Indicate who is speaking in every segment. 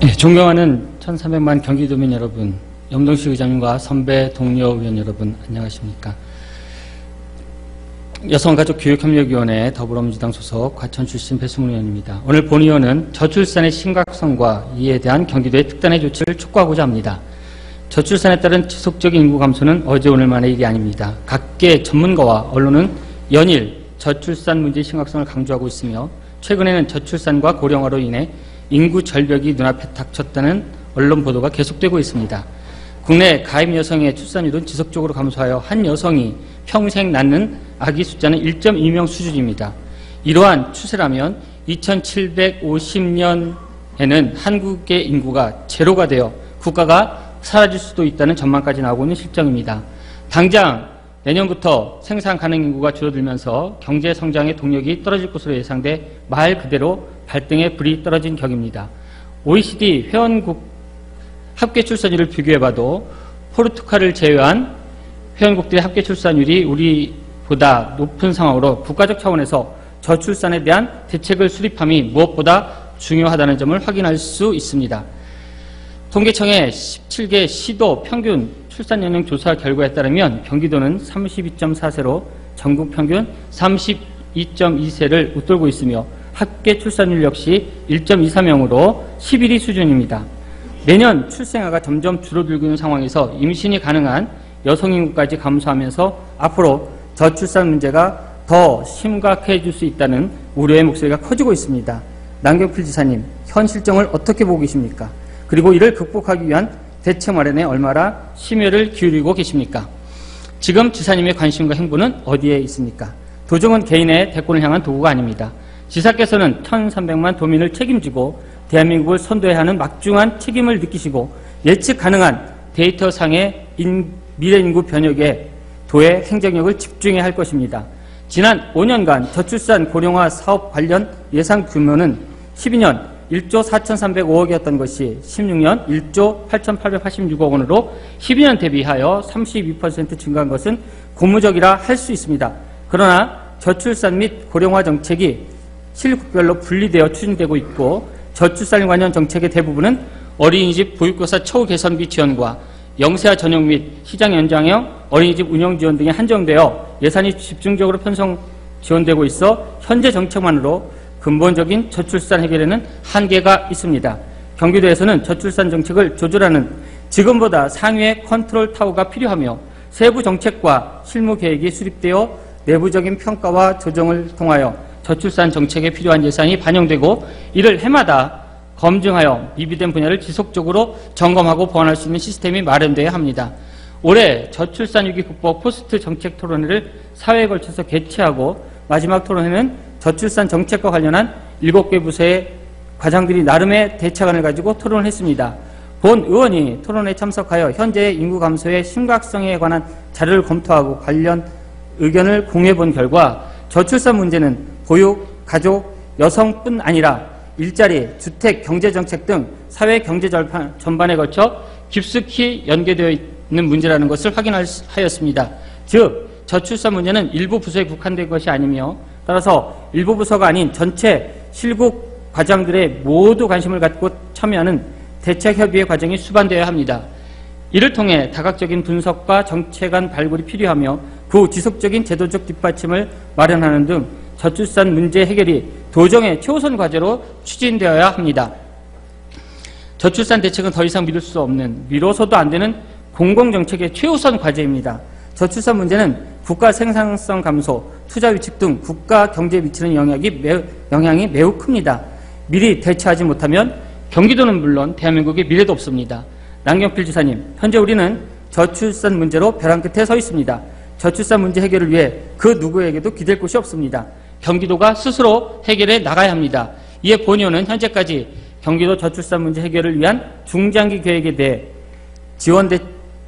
Speaker 1: 네, 존경하는 1300만 경기도민 여러분, 염동식 의장님과 선배 동료 의원 여러분, 안녕하십니까. 여성가족교육협력위원회 더불어민주당 소속 과천 출신 배승훈 의원입니다. 오늘 본의원은 저출산의 심각성과 이에 대한 경기도의 특단의 조치를 촉구하고자 합니다. 저출산에 따른 지속적인 인구 감소는 어제 오늘만의 일이 아닙니다. 각계 전문가와 언론은 연일 저출산 문제의 심각성을 강조하고 있으며 최근에는 저출산과 고령화로 인해 인구 절벽이 눈앞에 닥쳤다는 언론 보도가 계속되고 있습니다. 국내 가임 여성의 출산율은 지속적으로 감소하여 한 여성이 평생 낳는 아기 숫자는 1.2명 수준입니다. 이러한 추세라면 2750년에는 한국의 인구가 제로가 되어 국가가 사라질 수도 있다는 전망까지 나오고 있는 실정입니다. 당장 내년부터 생산 가능 인구가 줄어들면서 경제 성장의 동력이 떨어질 것으로 예상돼 말 그대로 발등에 불이 떨어진 격입니다. OECD 회원국 합계 출산율을 비교해봐도 포르투갈을 제외한 회원국들의 합계 출산율이 우리보다 높은 상황으로 국가적 차원에서 저출산에 대한 대책을 수립함이 무엇보다 중요하다는 점을 확인할 수 있습니다. 통계청의 17개 시도 평균 출산 연령 조사 결과에 따르면 경기도는 32.4세로 전국 평균 32.2세를 웃돌고 있으며 합계 출산율 역시 1.23명으로 11위 수준입니다. 매년 출생아가 점점 줄어들고 있는 상황에서 임신이 가능한 여성 인구까지 감소하면서 앞으로 저출산 문제가 더 심각해질 수 있다는 우려의 목소리가 커지고 있습니다. 남경필 지사님, 현 실정을 어떻게 보고 계십니까? 그리고 이를 극복하기 위한 대책 마련에 얼마나 심혈을 기울이고 계십니까? 지금 지사님의 관심과 행보는 어디에 있습니까? 도정은 개인의 대권을 향한 도구가 아닙니다. 지사께서는 1300만 도민을 책임지고 대한민국을 선도해야 하는 막중한 책임을 느끼시고 예측 가능한 데이터상의 미래 인구 변혁에 도의 행정력을 집중해야 할 것입니다. 지난 5년간 저출산 고령화 사업 관련 예산 규모는 12년 1조 4,305억이었던 것이 16년 1조 8,886억 원으로 12년 대비하여 32% 증가한 것은 고무적이라 할 수 있습니다. 그러나 저출산 및 고령화 정책이 실국별로 분리되어 추진되고 있고 저출산 관련 정책의 대부분은 어린이집 보육교사 처우 개선비 지원과 영세화 전용 및 시장 연장형 어린이집 운영 지원 등에 한정되어 예산이 집중적으로 편성 지원되고 있어 현재 정책만으로 근본적인 저출산 해결에는 한계가 있습니다. 경기도에서는 저출산 정책을 조절하는 지금보다 상위의 컨트롤 타워가 필요하며 세부 정책과 실무 계획이 수립되어 내부적인 평가와 조정을 통하여 저출산 정책에 필요한 예산이 반영되고 이를 해마다 검증하여 미비된 분야를 지속적으로 점검하고 보완할 수 있는 시스템이 마련되어야 합니다. 올해 저출산 위기 극복 포스트 정책 토론회를 사회에 걸쳐서 개최하고 마지막 토론회는 저출산 정책과 관련한 7개 부서의 과장들이 나름의 대책안을 가지고 토론을 했습니다. 본 의원이 토론회에 참석하여 현재의 인구 감소의 심각성에 관한 자료를 검토하고 관련 의견을 공유해 본 결과 저출산 문제는 보육, 가족, 여성뿐 아니라 일자리, 주택, 경제정책 등 사회 경제 전반에 걸쳐 깊숙이 연계되어 있는 문제라는 것을 확인하였습니다. 즉, 저출산 문제는 일부 부서에 국한된 것이 아니며 따라서 일부 부서가 아닌 전체 실국 과장들의 모두 관심을 갖고 참여하는 대책협의회 과정이 수반되어야 합니다. 이를 통해 다각적인 분석과 정책안 발굴이 필요하며 그 후 지속적인 제도적 뒷받침을 마련하는 등 저출산 문제 해결이 도정의 최우선 과제로 추진되어야 합니다. 저출산 대책은 더 이상 미룰 수 없는, 미뤄서도 안 되는 공공정책의 최우선 과제입니다. 저출산 문제는 국가 생산성 감소, 투자 위축 등 국가 경제에 미치는 영향이 매우 큽니다. 미리 대처하지 못하면 경기도는 물론 대한민국의 미래도 없습니다. 남경필 지사님, 현재 우리는 저출산 문제로 벼랑 끝에 서 있습니다. 저출산 문제 해결을 위해 그 누구에게도 기댈 곳이 없습니다. 경기도가 스스로 해결해 나가야 합니다. 이에 본의원은 현재까지 경기도 저출산 문제 해결을 위한 중장기 계획에 대해 지원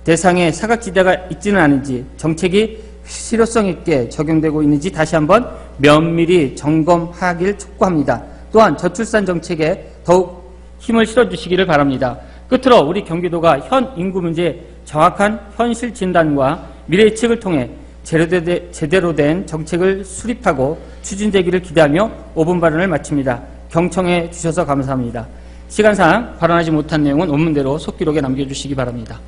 Speaker 1: 대상에 사각지대가 있지는 않은지 정책이 실효성 있게 적용되고 있는지 다시 한번 면밀히 점검하길 촉구합니다. 또한 저출산 정책에 더욱 힘을 실어주시기를 바랍니다. 끝으로 우리 경기도가 현 인구 문제의 정확한 현실 진단과 미래 예측을 통해 제대로 된 정책을 수립하고 추진되기를 기대하며 5분 발언을 마칩니다. 경청해 주셔서 감사합니다. 시간상 발언하지 못한 내용은 원문대로 속기록에 남겨주시기 바랍니다.